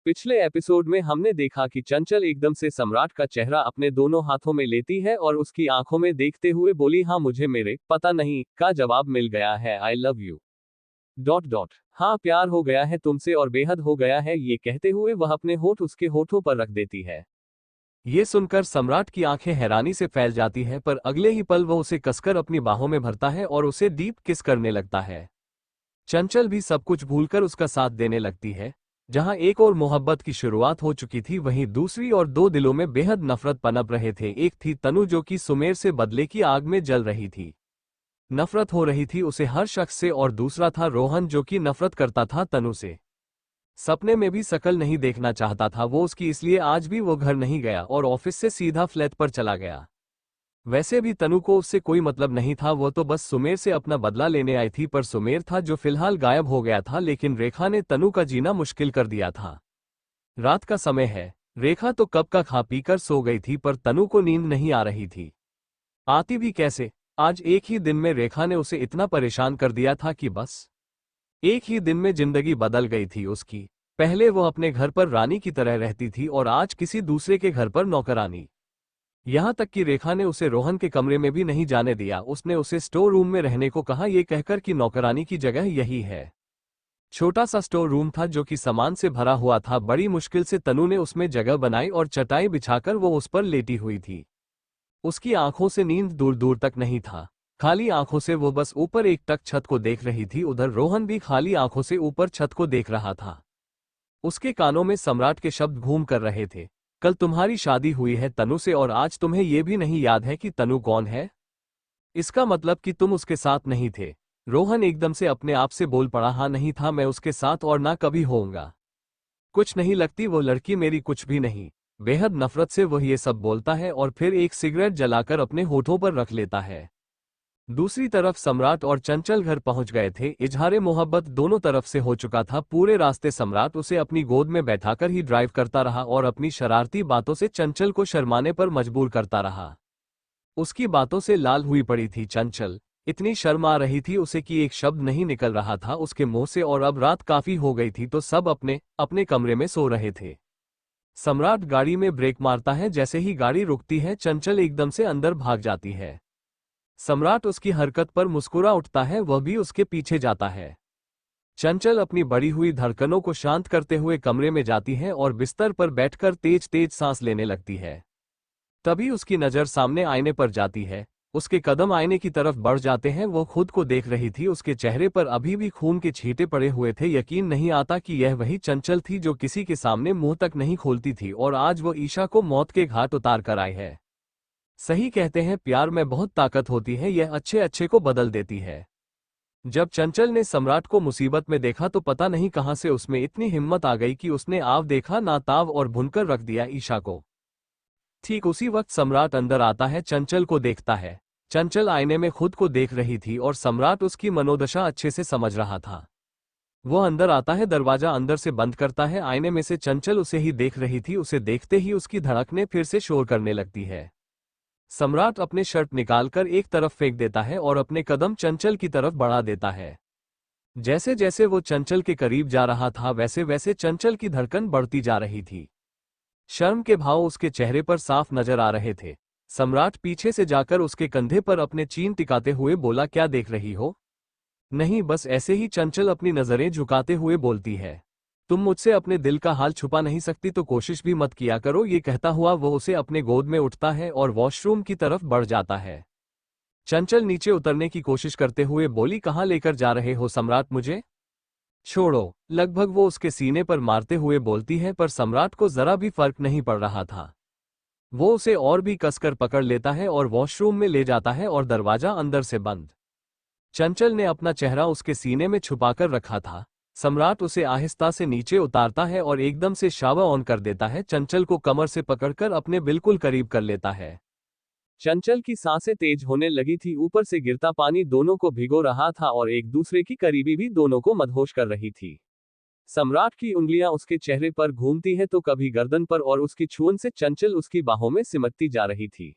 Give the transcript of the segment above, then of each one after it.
पिछले एपिसोड में हमने देखा कि चंचल एकदम से सम्राट का चेहरा अपने दोनों हाथों में लेती है और उसकी आंखों में देखते हुए बोली, हाँ मुझे मेरे पता नहीं का जवाब मिल गया है, I love U dot dot. हाँ प्यार हो गया है तुमसे और बेहद हो गया है, ये कहते हुए वह अपने होठ उसके होठों पर रख देती है। ये सुनकर सम्राट की आंखें हैरानी से फैल जाती है, पर अगले ही पल वह उसे कसकर अपनी बाहों में भरता है और उसे डीप किस करने लगता है। चंचल भी सब कुछ भूलकर उसका साथ देने लगती है। जहां एक और मोहब्बत की शुरुआत हो चुकी थी, वहीं दूसरी और दो दिलों में बेहद नफरत पनप रहे थे। एक थी तनु, जो कि सुमेर से बदले की आग में जल रही थी, नफरत हो रही थी उसे हर शख्स से, और दूसरा था रोहन, जो कि नफरत करता था तनु से। सपने में भी शकल नहीं देखना चाहता था वो उसकी, इसलिए आज भी वो घर नहीं गया और ऑफिस से सीधा फ्लैट पर चला गया। वैसे भी तनु को उससे कोई मतलब नहीं था, वो तो बस सुमेर से अपना बदला लेने आई थी, पर सुमेर था जो फिलहाल गायब हो गया था। लेकिन रेखा ने तनु का जीना मुश्किल कर दिया था। रात का समय है, रेखा तो कब का खा पी कर सो गई थी, पर तनु को नींद नहीं आ रही थी। आती भी कैसे? आज एक ही दिन में रेखा ने उसे इतना परेशान कर दिया था कि बस एक ही दिन में जिंदगी बदल गई थी उसकी। पहले वो अपने घर पर रानी की तरह रहती थी और आज किसी दूसरे के घर पर नौकरानी। यहां तक कि रेखा ने उसे रोहन के कमरे में भी नहीं जाने दिया। उसने उसे स्टोर रूम में रहने को कहा, यह कहकर कि नौकरानी की जगह यही है। छोटा सा स्टोर रूम था जो कि सामान से भरा हुआ था। बड़ी मुश्किल से तनु ने उसमें जगह बनाई और चटाई बिछाकर वो उस पर लेटी हुई थी। उसकी आंखों से नींद दूर दूर तक नहीं था। खाली आंखों से वो बस ऊपर एक टक छत को देख रही थी। उधर रोहन भी खाली आंखों से ऊपर छत को देख रहा था। उसके कानों में सम्राट के शब्द घूम कर रहे थे, कल तुम्हारी शादी हुई है तनु से और आज तुम्हें यह भी नहीं याद है कि तनु कौन है। इसका मतलब कि तुम उसके साथ नहीं थे। रोहन एकदम से अपने आप से बोल पड़ा, हाँ नहीं था मैं उसके साथ और ना कभी होऊंगा। कुछ नहीं लगती वो लड़की मेरी, कुछ भी नहीं। बेहद नफरत से वह ये सब बोलता है और फिर एक सिगरेट जलाकर अपने होठों पर रख लेता है। दूसरी तरफ सम्राट और चंचल घर पहुंच गए थे। इजहारे मोहब्बत दोनों तरफ से हो चुका था। पूरे रास्ते सम्राट उसे अपनी गोद में बैठाकर ही ड्राइव करता रहा और अपनी शरारती बातों से चंचल को शर्माने पर मजबूर करता रहा। उसकी बातों से लाल हुई पड़ी थी चंचल। इतनी शर्म आ रही थी उसे कि एक शब्द नहीं निकल रहा था उसके मुंह से। और अब रात काफी हो गई थी तो सब अपने अपने कमरे में सो रहे थे। सम्राट गाड़ी में ब्रेक मारता है। जैसे ही गाड़ी रुकती है, चंचल एकदम से अंदर भाग जाती है। सम्राट उसकी हरकत पर मुस्कुरा उठता है, वह भी उसके पीछे जाता है। चंचल अपनी बढ़ी हुई धड़कनों को शांत करते हुए कमरे में जाती है और बिस्तर पर बैठकर तेज तेज सांस लेने लगती है। तभी उसकी नजर सामने आईने पर जाती है। उसके कदम आईने की तरफ बढ़ जाते हैं। वो खुद को देख रही थी। उसके चेहरे पर अभी भी खून के छींटे पड़े हुए थे। यकीन नहीं आता कि यह वही चंचल थी जो किसी के सामने मुंह तक नहीं खोलती थी और आज वो ईशा को मौत के घाट उतार कर आई है। सही कहते हैं, प्यार में बहुत ताकत होती है, यह अच्छे अच्छे को बदल देती है। जब चंचल ने सम्राट को मुसीबत में देखा तो पता नहीं कहां से उसमें इतनी हिम्मत आ गई कि उसने आव देखा ना ताव और भुनकर रख दिया ईशा को। ठीक उसी वक्त सम्राट अंदर आता है, चंचल को देखता है। चंचल आईने में खुद को देख रही थी और सम्राट उसकी मनोदशा अच्छे से समझ रहा था। वो अंदर आता है, दरवाजा अंदर से बंद करता है। आईने में से चंचल उसे ही देख रही थी। उसे देखते ही उसकी धड़कनें फिर से शोर करने लगती है। सम्राट अपने शर्ट निकालकर एक तरफ फेंक देता है और अपने कदम चंचल की तरफ बढ़ा देता है। जैसे जैसे वो चंचल के करीब जा रहा था, वैसे वैसे चंचल की धड़कन बढ़ती जा रही थी। शर्म के भाव उसके चेहरे पर साफ नजर आ रहे थे। सम्राट पीछे से जाकर उसके कंधे पर अपने चीन टिकाते हुए बोला, क्या देख रही हो? नहीं, बस ऐसे ही। चंचल अपनी नजरें झुकाते हुए बोलती है। तुम मुझसे अपने दिल का हाल छुपा नहीं सकती तो कोशिश भी मत किया करो। ये कहता हुआ वो उसे अपने गोद में उठता है और वॉशरूम की तरफ बढ़ जाता है। चंचल नीचे उतरने की कोशिश करते हुए बोली, कहाँ लेकर जा रहे हो सम्राट मुझे? छोड़ो, लगभग वो उसके सीने पर मारते हुए बोलती है, पर सम्राट को जरा भी फर्क नहीं पड़ रहा था। वो उसे और भी कसकर पकड़ लेता है और वॉशरूम में ले जाता है और दरवाजा अंदर से बंद। चंचल ने अपना चेहरा उसके सीने में छुपाकर रखा था। सम्राट उसे आहिस्ता से नीचे उतारता है और एकदम से शावर ऑन कर देता है। चंचल को कमर से पकड़कर अपने बिल्कुल करीब कर लेता है। चंचल की सांसें तेज होने लगी थी। ऊपर से गिरता पानी दोनों को भिगो रहा था और एक दूसरे की करीबी भी दोनों को मदहोश कर रही थी। सम्राट की उंगलियां उसके चेहरे पर घूमती है तो कभी गर्दन पर और उसकी छुअन से चंचल उसकी बाहों में सिमटती जा रही थी।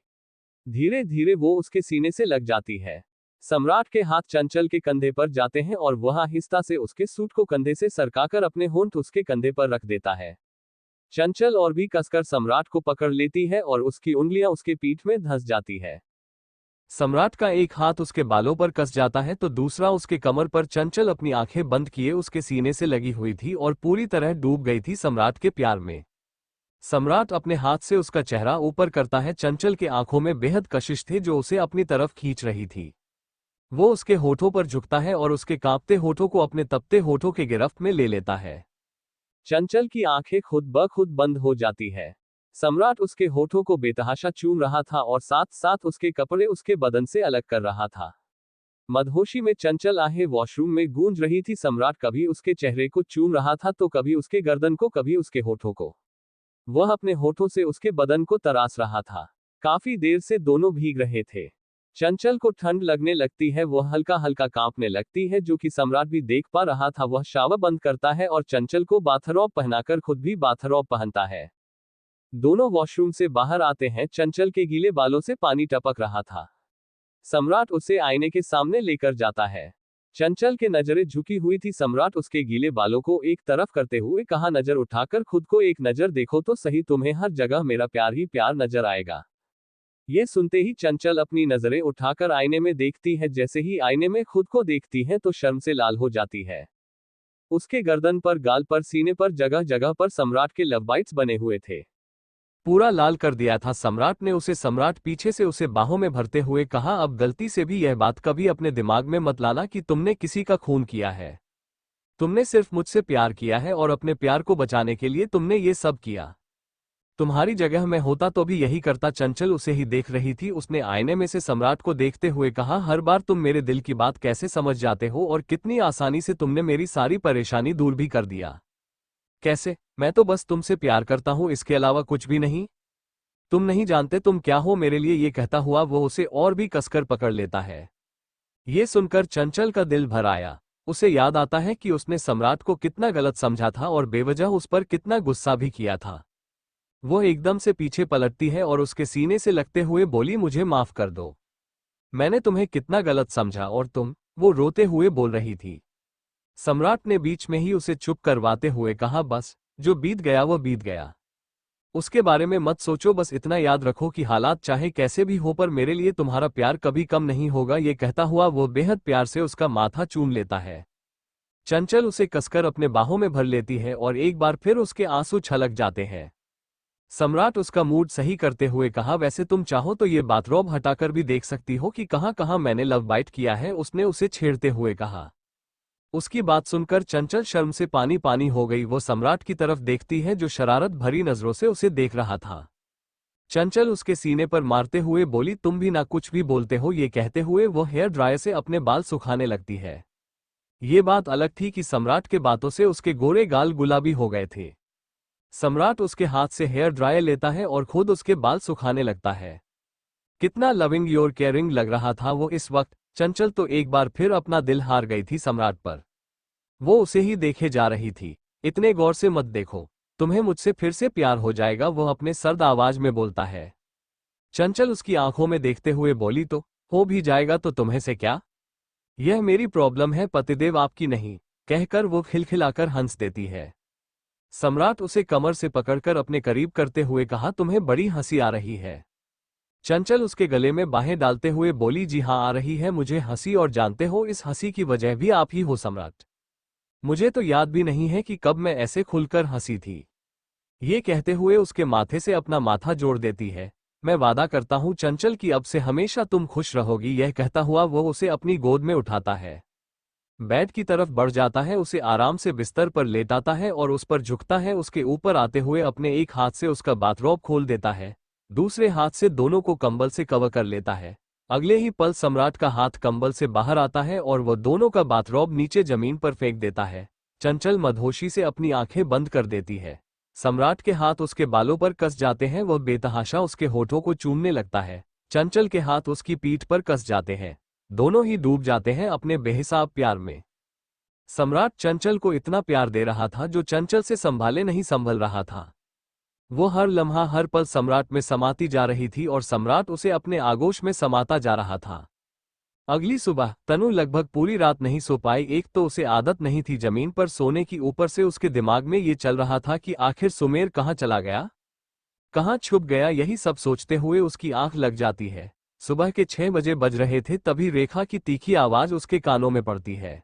धीरे धीरे वो उसके सीने से लग जाती है। सम्राट के हाथ चंचल के कंधे पर जाते हैं और वह आहिस्ता से उसके सूट को कंधे से सरकाकर अपने होंठ उसके कंधे पर रख देता है। चंचल और भी कसकर सम्राट को पकड़ लेती है और उसकी उंगलियां उसके पीठ में धंस जाती है। सम्राट का एक हाथ उसके बालों पर कस जाता है तो दूसरा उसके कमर पर। चंचल अपनी आंखें बंद किए उसके सीने से लगी हुई थी और पूरी तरह डूब गई थी सम्राट के प्यार में। सम्राट अपने हाथ से उसका चेहरा ऊपर करता है। चंचल के आंखों में बेहद कशिश थे जो उसे अपनी तरफ खींच रही थी। वो उसके होठों पर झुकता है और उसके कांपते होठों को अपने तपते होठों के गिरफ्त में ले लेता है। चंचल की आंखें खुद ब खुद बंद हो जाती है। सम्राट उसके होठों को बेतहाशा चूम रहा था और साथ साथ उसके कपड़े उसके बदन से अलग कर रहा था। मदहोशी में चंचल आहें वॉशरूम में गूंज रही थी। सम्राट कभी उसके चेहरे को चूम रहा था तो कभी उसके गर्दन को, कभी उसके होठों को। वह अपने होठों से उसके बदन को तराश रहा था। काफी देर से दोनों भीग रहे थे। चंचल को ठंड लगने लगती है, वह हल्का हल्का कांपने लगती है जो कि सम्राट भी देख पा रहा था। वह शावर बंद करता है और चंचल को बाथरॉब पहनाकर खुद भी बाथरॉब पहनता है। दोनों वॉशरूम से बाहर आते हैं। चंचल के गीले बालों से पानी टपक रहा था। सम्राट उसे आईने के सामने लेकर जाता है। चंचल के नजरें झुकी हुई थी। सम्राट उसके गीले बालों को एक तरफ करते हुए कहा, नजर उठाकर खुद को एक नजर देखो तो सही, तुम्हें हर जगह मेरा प्यार ही प्यार नजर आएगा। ये सुनते ही चंचल अपनी नजरें उठाकर आईने में देखती है। जैसे ही आईने में खुद को देखती है तो शर्म से लाल हो जाती है। उसके गर्दन पर, गाल पर, सीने पर जगह जगह पर सम्राट के लव बाइट्स बने हुए थे। पूरा लाल कर दिया था सम्राट ने उसे। सम्राट पीछे से उसे बाहों में भरते हुए कहा, अब गलती से भी यह बात कभी अपने दिमाग में मत लाना कि तुमने किसी का खून किया है। तुमने सिर्फ मुझसे प्यार किया है और अपने प्यार को बचाने के लिए तुमने ये सब किया। तुम्हारी जगह मैं होता तो भी यही करता। चंचल उसे ही देख रही थी। उसने आईने में से सम्राट को देखते हुए कहा, हर बार तुम मेरे दिल की बात कैसे समझ जाते हो और कितनी आसानी से तुमने मेरी सारी परेशानी दूर भी कर दिया। कैसे? मैं तो बस तुमसे प्यार करता हूं, इसके अलावा कुछ भी नहीं। तुम नहीं जानते तुम क्या हो मेरे लिए। ये कहता हुआ वो उसे और भी कसकर पकड़ लेता है। ये सुनकर चंचल का दिल भर आया। उसे याद आता है कि उसने सम्राट को कितना गलत समझा था और बेवजह उस पर कितना गुस्सा भी किया था। वो एकदम से पीछे पलटती है और उसके सीने से लगते हुए बोली, मुझे माफ कर दो। मैंने तुम्हें कितना गलत समझा और तुम। वो रोते हुए बोल रही थी। सम्राट ने बीच में ही उसे चुप करवाते हुए कहा, बस जो बीत गया वो बीत गया। उसके बारे में मत सोचो, बस इतना याद रखो कि हालात चाहे कैसे भी हो पर मेरे लिए तुम्हारा प्यार कभी कम नहीं होगा। ये कहता हुआ वो बेहद प्यार से उसका माथा चूम लेता है। चंचल उसे कसकर अपने बाहों में भर लेती है और एक बार फिर उसके आंसू छलक जाते हैं। सम्राट उसका मूड सही करते हुए कहा, वैसे तुम चाहो तो ये बाथरोब हटाकर भी देख सकती हो कि कहां कहां मैंने लव बाइट किया है, उसने उसे छेड़ते हुए कहा। उसकी बात सुनकर चंचल शर्म से पानी पानी हो गई। वो सम्राट की तरफ देखती है जो शरारत भरी नजरों से उसे देख रहा था। चंचल उसके सीने पर मारते हुए बोली, तुम भी ना कुछ भी बोलते हो। ये कहते हुए वो हेयर ड्रायर से अपने बाल सुखाने लगती है। ये बात अलग थी कि सम्राट के बातों से उसके गोरे गाल गुलाबी हो गए थे। सम्राट उसके हाथ से हेयर ड्रायर लेता है और खुद उसके बाल सुखाने लगता है। कितना लविंग और केयरिंग लग रहा था वो इस वक्त। चंचल तो एक बार फिर अपना दिल हार गई थी सम्राट पर। वो उसे ही देखे जा रही थी। इतने गौर से मत देखो, तुम्हें मुझसे फिर से प्यार हो जाएगा, वो अपने सर्द आवाज में बोलता है। चंचल उसकी आंखों में देखते हुए बोली, तो हो भी जाएगा तो तुम्हें से क्या? यह मेरी प्रॉब्लम है, पतिदेव आपकी नहीं। कहकर वो खिलखिलाकर हंस देती है। सम्राट उसे कमर से पकड़कर अपने करीब करते हुए कहा, तुम्हें बड़ी हंसी आ रही है। चंचल उसके गले में बाहें डालते हुए बोली, जी हाँ आ रही है मुझे हंसी, और जानते हो इस हंसी की वजह भी आप ही हो सम्राट। मुझे तो याद भी नहीं है कि कब मैं ऐसे खुलकर हंसी थी। ये कहते हुए उसके माथे से अपना माथा जोड़ देती है। मैं वादा करता हूं चंचल कि अब से हमेशा तुम खुश रहोगी। यह कहता हुआ वो उसे अपनी गोद में उठाता है। बेड की तरफ बढ़ जाता है, उसे आराम से बिस्तर पर लेटाता है और उस पर झुकता है। उसके ऊपर आते हुए अपने एक हाथ से उसका बाथरोब खोल देता है, दूसरे हाथ से दोनों को कंबल से कवर कर लेता है। अगले ही पल सम्राट का हाथ कंबल से बाहर आता है और वह दोनों का बाथरोब नीचे जमीन पर फेंक देता है। चंचल मदहोशी से अपनी आंखें बंद कर देती है। सम्राट के हाथ उसके बालों पर कस जाते हैं। वह बेतहाशा उसके होठों को चूमने लगता है। चंचल के हाथ उसकी पीठ पर कस जाते हैं। दोनों ही डूब जाते हैं अपने बेहिसाब प्यार में। सम्राट चंचल को इतना प्यार दे रहा था जो चंचल से संभाले नहीं संभल रहा था। वो हर लम्हा हर पल सम्राट में समाती जा रही थी और सम्राट उसे अपने आगोश में समाता जा रहा था। अगली सुबह तनु लगभग पूरी रात नहीं सो पाई। एक तो उसे आदत नहीं थी जमीन पर सोने की, ऊपर से उसके दिमाग में ये चल रहा था कि आखिर सुमेर कहाँ चला गया, कहाँ छुप गया। यही सब सोचते हुए उसकी आंख लग जाती है। सुबह के 6 बजे बज रहे थे तभी रेखा की तीखी आवाज उसके कानों में पड़ती है।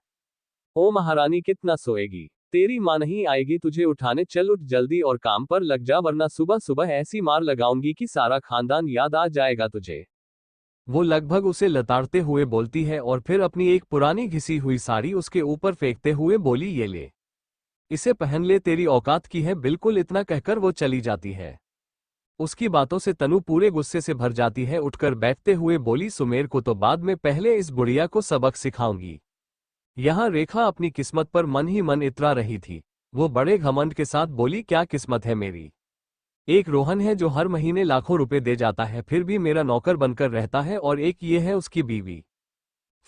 ओ महारानी, कितना सोएगी, तेरी माँ नहीं आएगी तुझे उठाने, चल उठ जल्दी और काम पर लग जा, वरना सुबह सुबह ऐसी मार लगाऊंगी कि सारा खानदान याद आ जाएगा तुझे। वो लगभग उसे लताड़ते हुए बोलती है और फिर अपनी एक पुरानी घिसी हुई साड़ी उसके ऊपर फेंकते हुए बोली, ये ले, इसे पहन ले, तेरी औकात की है बिल्कुल। इतना कहकर वो चली जाती है। उसकी बातों से तनु पूरे गुस्से से भर जाती है। उठकर बैठते हुए बोली, सुमेर को तो बाद में, पहले इस बुढ़िया को सबक सिखाऊंगी। यहाँ रेखा अपनी किस्मत पर मन ही मन इतरा रही थी। वो बड़े घमंड के साथ बोली, क्या किस्मत है मेरी, एक रोहन है जो हर महीने लाखों रुपए दे जाता है, फिर भी मेरा नौकर बनकर रहता है, और एक ये है उसकी बीवी।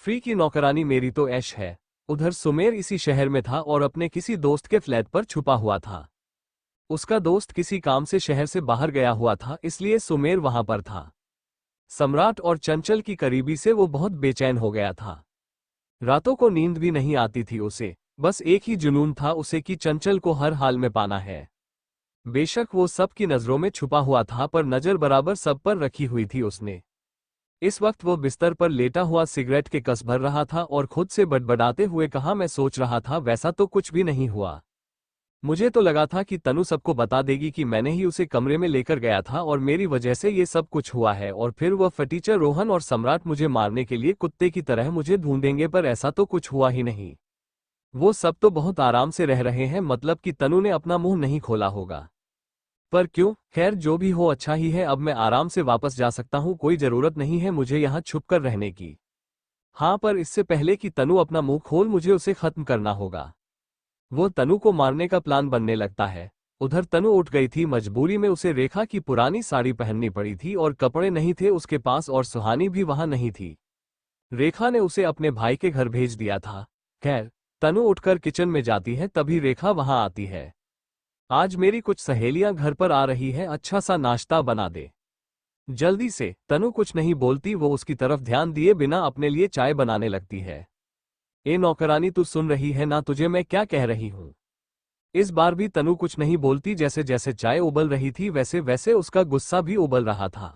फ्री की नौकरानी मेरी तो ऐश है। उधर सुमेर इसी शहर में था और अपने किसी दोस्त के फ्लैट पर छुपा हुआ था। उसका दोस्त किसी काम से शहर से बाहर गया हुआ था, इसलिए सुमेर वहां पर था। सम्राट और चंचल की करीबी से वो बहुत बेचैन हो गया था। रातों को नींद भी नहीं आती थी उसे, बस एक ही जुनून था उसे कि चंचल को हर हाल में पाना है। बेशक वो सबकी नजरों में छुपा हुआ था, पर नजर बराबर सब पर रखी हुई थी उसने। इस वक्त वो बिस्तर पर लेटा हुआ सिगरेट के कस भर रहा था और खुद से बड़बड़ाते हुए कहा, मैं सोच रहा था वैसा तो कुछ भी नहीं हुआ। मुझे तो लगा था कि तनु सबको बता देगी कि मैंने ही उसे कमरे में लेकर गया था और मेरी वजह से ये सब कुछ हुआ है, और फिर वह फटीचर रोहन और सम्राट मुझे मारने के लिए कुत्ते की तरह मुझे ढूंढेंगे, पर ऐसा तो कुछ हुआ ही नहीं। वो सब तो बहुत आराम से रह रहे हैं, मतलब कि तनु ने अपना मुंह नहीं खोला होगा। पर क्यों, खैर जो भी हो अच्छा ही है, अब मैं आराम से वापस जा सकता हूँ, कोई जरूरत नहीं है मुझे यहाँ छुपकर रहने की। हाँ, पर इससे पहले कि तनु अपना मुंह खोल मुझे उसे खत्म करना होगा। वो तनु को मारने का प्लान बनने लगता है। उधर तनु उठ गई थी, मजबूरी में उसे रेखा की पुरानी साड़ी पहननी पड़ी थी और कपड़े नहीं थे उसके पास, और सुहानी भी वहां नहीं थी। रेखा ने उसे अपने भाई के घर भेज दिया था। खैर, तनु उठकर किचन में जाती है तभी रेखा वहां आती है। आज मेरी कुछ सहेलियां घर पर आ रही है, अच्छा सा नाश्ता बना दे जल्दी से। तनु कुछ नहीं बोलती, वो उसकी तरफ ध्यान दिए बिना अपने लिए चाय बनाने लगती है। ए नौकरानी, तू सुन रही है ना, तुझे मैं क्या कह रही हूं। इस बार भी तनु कुछ नहीं बोलती। जैसे जैसे चाय उबल रही थी वैसे वैसे उसका गुस्सा भी उबल रहा था,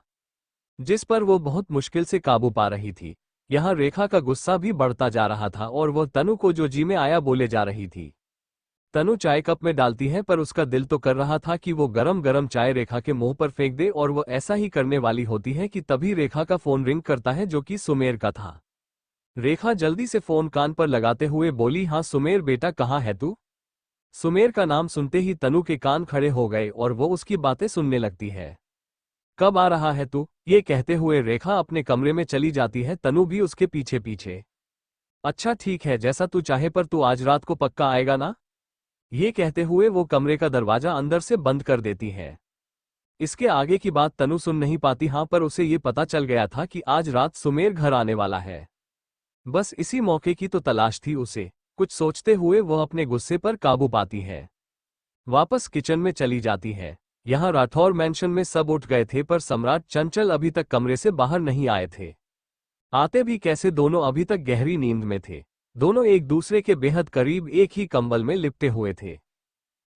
जिस पर वो बहुत मुश्किल से काबू पा रही थी। यहाँ रेखा का गुस्सा भी बढ़ता जा रहा था और वो तनु को जो जी में आया बोले जा रही थी। तनु चाय कप में डालती है, पर उसका दिल तो कर रहा था कि वो गरम गरम चाय रेखा के मुंह पर फेंक दे, और वो ऐसा ही करने वाली होती है कि तभी रेखा का फोन रिंग करता है, जो कि सुमेर का था। रेखा जल्दी से फोन कान पर लगाते हुए बोली, हाँ सुमेर बेटा, कहाँ है तू। सुमेर का नाम सुनते ही तनु के कान खड़े हो गए और वो उसकी बातें सुनने लगती है। कब आ रहा है तू, ये कहते हुए रेखा अपने कमरे में चली जाती है, तनु भी उसके पीछे पीछे। अच्छा ठीक है, जैसा तू चाहे, पर तू आज रात को पक्का आएगा ना। ये कहते हुए वो कमरे का दरवाजा अंदर से बंद कर देती है। इसके आगे की बात तनु सुन नहीं पाती, हाँ, पर उसे ये पता चल गया था कि आज रात सुमेर घर आने वाला है। बस इसी मौके की तो तलाश थी उसे। कुछ सोचते हुए वह अपने गुस्से पर काबू पाती है। वापस किचन में चली जाती है। यहाँ राठौर मैंशन में सब उठ गए थे, पर सम्राट चंचल अभी तक कमरे से बाहर नहीं आए थे। आते भी कैसे, दोनों अभी तक गहरी नींद में थे। दोनों एक दूसरे के बेहद करीब एक ही कंबल में लिपटे हुए थे।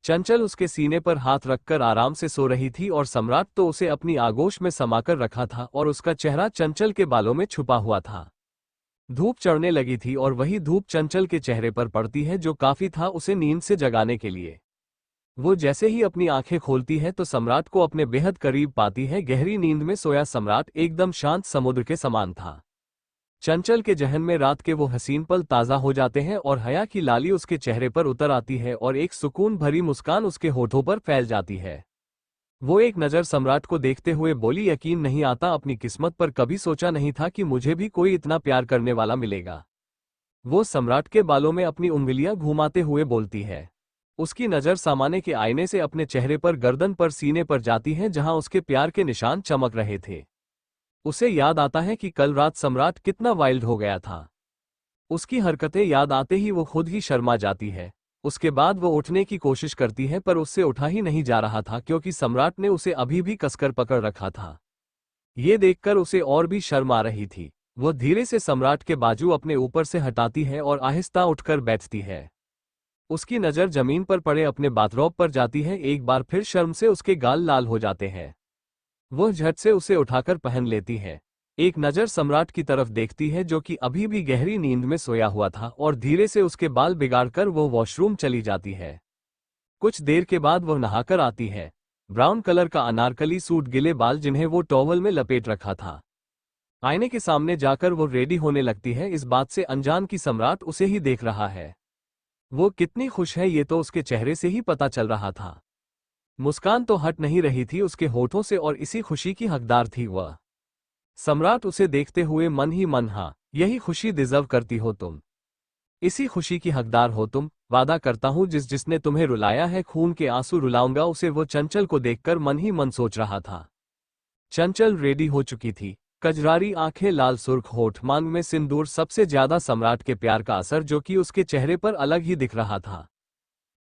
चंचल उसके सीने पर हाथ रखकर आराम से सो रही थी और सम्राट तो उसे अपनी आगोश में समाकर रखा था और उसका चेहरा चंचल के बालों में छुपा हुआ था। धूप चढ़ने लगी थी और वही धूप चंचल के चेहरे पर पड़ती है, जो काफी था उसे नींद से जगाने के लिए। वो जैसे ही अपनी आंखें खोलती है तो सम्राट को अपने बेहद करीब पाती है। गहरी नींद में सोया सम्राट एकदम शांत समुद्र के समान था। चंचल के जहन में रात के वो हसीन पल ताज़ा हो जाते हैं और हया की लाली उसके चेहरे पर उतर आती है और एक सुकून भरी मुस्कान उसके होठों पर फैल जाती है। वो एक नज़र सम्राट को देखते हुए बोली, यकीन नहीं आता अपनी किस्मत पर, कभी सोचा नहीं था कि मुझे भी कोई इतना प्यार करने वाला मिलेगा। वो सम्राट के बालों में अपनी उंगलियां घुमाते हुए बोलती है। उसकी नज़र सामाने के आईने से अपने चेहरे पर, गर्दन पर, सीने पर जाती है जहां उसके प्यार के निशान चमक रहे थे। उसे याद आता है कि कल रात सम्राट कितना वाइल्ड हो गया था। उसकी हरकतें याद आते ही वो खुद ही शर्मा जाती है। उसके बाद वो उठने की कोशिश करती है, पर उससे उठा ही नहीं जा रहा था, क्योंकि सम्राट ने उसे अभी भी कसकर पकड़ रखा था। ये देखकर उसे और भी शर्म आ रही थी। वह धीरे से सम्राट के बाजू अपने ऊपर से हटाती है और आहिस्ता उठकर बैठती है। उसकी नज़र जमीन पर पड़े अपने बाथरोब पर जाती है। एक बार फिर शर्म से उसके गाल लाल हो जाते हैं। वह झट से उसे उठाकर पहन लेती है। एक नज़र सम्राट की तरफ देखती है जो कि अभी भी गहरी नींद में सोया हुआ था और धीरे से उसके बाल बिगाड़कर वो वॉशरूम चली जाती है। कुछ देर के बाद वह नहाकर आती है। ब्राउन कलर का अनारकली सूट, गिले बाल जिन्हें वो टॉवल में लपेट रखा था। आईने के सामने जाकर वो रेडी होने लगती है, इस बात से अनजान कि सम्राट उसे ही देख रहा है। वो कितनी खुश है ये तो उसके चेहरे से ही पता चल रहा था। मुस्कान तो हट नहीं रही थी उसके होठों से और इसी खुशी की हकदार थी वह। सम्राट उसे देखते हुए मन ही मन, हाँ, यही खुशी डिजर्व करती हो तुम, इसी खुशी की हकदार हो तुम। वादा करता हूं जिसने तुम्हें रुलाया है खून के आंसू रुलाऊंगा उसे। वो चंचल को देखकर मन ही मन सोच रहा था। चंचल रेडी हो चुकी थी। कजरारी आंखें, लाल सुर्ख होठ, मांग में सिंदूर, सबसे ज्यादा सम्राट के प्यार का असर जो कि उसके चेहरे पर अलग ही दिख रहा था।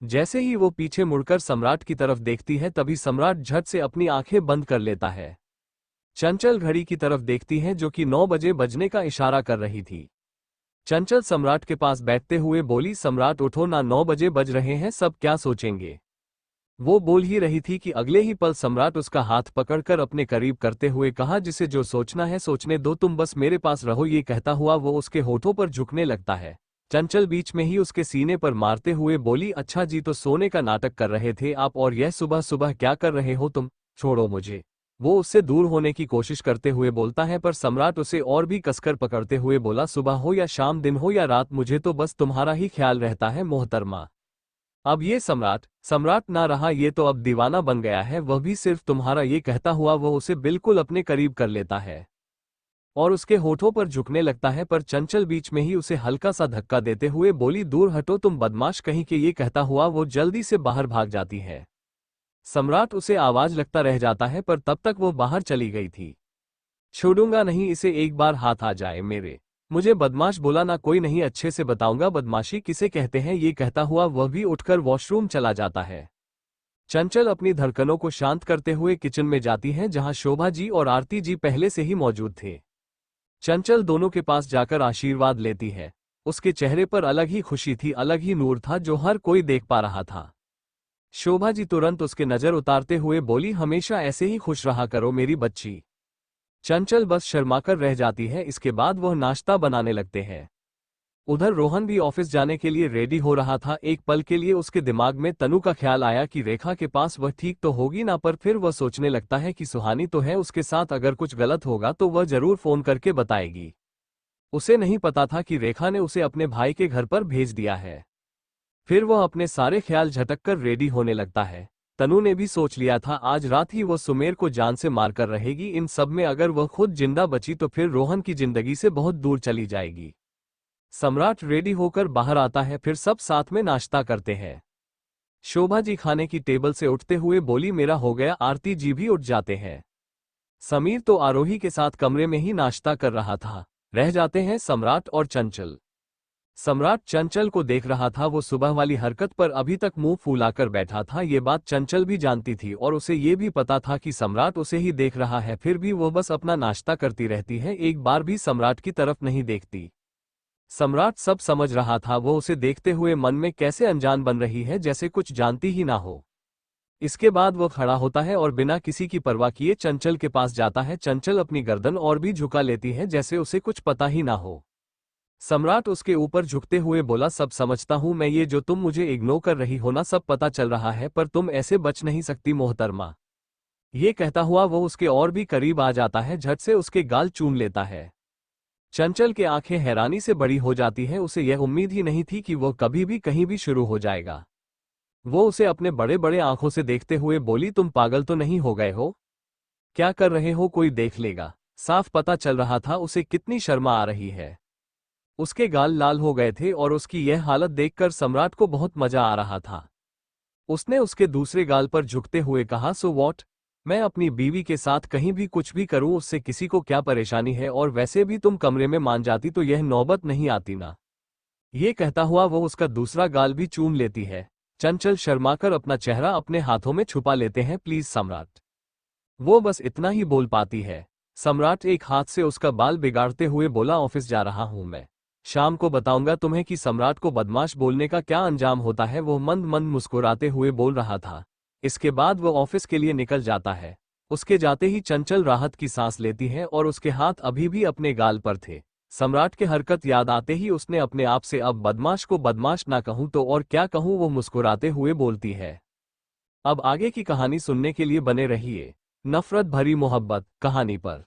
जैसे ही वो पीछे मुड़कर सम्राट की तरफ देखती है तभी सम्राट झट से अपनी आंखें बंद कर लेता है। चंचल घड़ी की तरफ देखती है जो कि 9 बजे बजने का इशारा कर रही थी। चंचल सम्राट के पास बैठते हुए बोली, सम्राट उठो ना, 9 बजे बज रहे हैं, सब क्या सोचेंगे। वो बोल ही रही थी कि अगले ही पल सम्राट उसका हाथ पकड़कर अपने करीब करते हुए कहा, जिसे जो सोचना है सोचने दो, तुम बस मेरे पास रहो। ये कहता हुआ वो उसके होठों पर झुकने लगता है। चंचल बीच में ही उसके सीने पर मारते हुए बोली, अच्छा जी, तो सोने का नाटक कर रहे थे आप, और यह सुबह सुबह क्या कर रहे हो तुम, छोड़ो मुझे। वो उससे दूर होने की कोशिश करते हुए बोलता है पर सम्राट उसे और भी कसकर पकड़ते हुए बोला, सुबह हो या शाम, दिन हो या रात, मुझे तो बस तुम्हारा ही ख्याल रहता है मोहतरमा। अब ये सम्राट ना रहा, ये तो अब दीवाना बन गया है, वह भी सिर्फ तुम्हारा। ये कहता हुआ वो उसे बिल्कुल अपने करीब कर लेता है और उसके होठों पर झुकने लगता है, पर चंचल बीच में ही उसे हल्का सा धक्का देते हुए बोली, दूर हटो तुम बदमाश कहीं के। ये कहता हुआ वो जल्दी से बाहर भाग जाती है। सम्राट उसे आवाज लगता रह जाता है पर तब तक वो बाहर चली गई थी। छोड़ूंगा नहीं इसे, एक बार हाथ आ जाए मेरे। मुझे बदमाश बोला ना, कोई नहीं, अच्छे से बताऊंगा बदमाशी किसे कहते हैं। ये कहता हुआ वह भी उठकर वॉशरूम चला जाता है। चंचल अपनी धड़कनों को शांत करते हुए किचन में जाती है जहां शोभा जी और आरती जी पहले से ही मौजूद थे। चंचल दोनों के पास जाकर आशीर्वाद लेती है। उसके चेहरे पर अलग ही खुशी थी, अलग ही नूर था जो हर कोई देख पा रहा था। शोभा जी तुरंत उसके नजर उतारते हुए बोली, हमेशा ऐसे ही खुश रहा करो मेरी बच्ची। चंचल बस शर्माकर रह जाती है। इसके बाद वह नाश्ता बनाने लगते हैं। उधर रोहन भी ऑफिस जाने के लिए रेडी हो रहा था। एक पल के लिए उसके दिमाग में तनु का ख्याल आया कि रेखा के पास वह ठीक तो होगी ना, पर फिर वह सोचने लगता है कि सुहानी तो है उसके साथ, अगर कुछ गलत होगा तो वह जरूर फोन करके बताएगी। उसे नहीं पता था कि रेखा ने उसे अपने भाई के घर पर भेज दिया है। फिर वह अपने सारे ख्याल झटककर रेडी होने लगता है। तनु ने भी सोच लिया था आज रात ही वह सुमेर को जान से मारकर रहेगी। इन सब में अगर वह खुद जिंदा बची तो फिर रोहन की जिंदगी से बहुत दूर चली जाएगी। सम्राट रेडी होकर बाहर आता है, फिर सब साथ में नाश्ता करते हैं। शोभा जी खाने की टेबल से उठते हुए बोली, मेरा हो गया। आरती जी भी उठ जाते हैं। समीर तो आरोही के साथ कमरे में ही नाश्ता कर रहा था। रह जाते हैं सम्राट और चंचल। सम्राट चंचल को देख रहा था। वो सुबह वाली हरकत पर अभी तक मुंह फुलाकर बैठा था। ये बात चंचल भी जानती थी और उसे ये भी पता था कि सम्राट उसे ही देख रहा है, फिर भी वो बस अपना नाश्ता करती रहती है, एक बार भी सम्राट की तरफ नहीं देखती। सम्राट सब समझ रहा था। वो उसे देखते हुए मन में कैसे अनजान बन रही है, जैसे कुछ जानती ही ना हो। इसके बाद वो खड़ा होता है और बिना किसी की परवाह किए चंचल के पास जाता है। चंचल अपनी गर्दन और भी झुका लेती है जैसे उसे कुछ पता ही ना हो। सम्राट उसके ऊपर झुकते हुए बोला, सब समझता हूं मैं, ये जो तुम मुझे इग्नोर कर रही हो ना, सब पता चल रहा है, पर तुम ऐसे बच नहीं सकती मोहतरमा। ये कहता हुआ वो उसके और भी करीब आ जाता है, झट से उसके गाल चूम लेता है। चंचल के आंखें हैरानी से बड़ी हो जाती हैं। उसे यह उम्मीद ही नहीं थी कि वो कभी भी कहीं भी शुरू हो जाएगा। वो उसे अपने बड़े बड़े आंखों से देखते हुए बोली, तुम पागल तो नहीं हो गए हो, क्या कर रहे हो, कोई देख लेगा। साफ पता चल रहा था उसे कितनी शर्मा आ रही है। उसके गाल लाल हो गए थे और उसकी यह हालत देखकर सम्राट को बहुत मजा आ रहा था। उसने उसके दूसरे गाल पर झुकते हुए कहा, सो वॉट, मैं अपनी बीवी के साथ कहीं भी कुछ भी करूं, उससे किसी को क्या परेशानी है, और वैसे भी तुम कमरे में मान जाती तो यह नौबत नहीं आती ना। ये कहता हुआ वो उसका दूसरा गाल भी चूम लेती है। चंचल शर्माकर अपना चेहरा अपने हाथों में छुपा लेते हैं। प्लीज सम्राट, वो बस इतना ही बोल पाती है। सम्राट एक हाथ से उसका बाल बिगाड़ते हुए बोला, ऑफिस जा रहा हूं मैं। शाम को बताऊंगा तुम्हें कि सम्राट को बदमाश बोलने का क्या अंजाम होता है, वो मंद मंद मुस्कुराते हुए बोल रहा था। इसके बाद वो ऑफिस के लिए निकल जाता है। उसके जाते ही चंचल राहत की सांस लेती है और उसके हाथ अभी भी अपने गाल पर थे। सम्राट के हरकत याद आते ही उसने अपने आप से, अब बदमाश को बदमाश ना कहूं तो और क्या कहूं, वो मुस्कुराते हुए बोलती है। अब आगे की कहानी सुनने के लिए बने रहिए नफरत भरी मोहब्बत कहानी पर।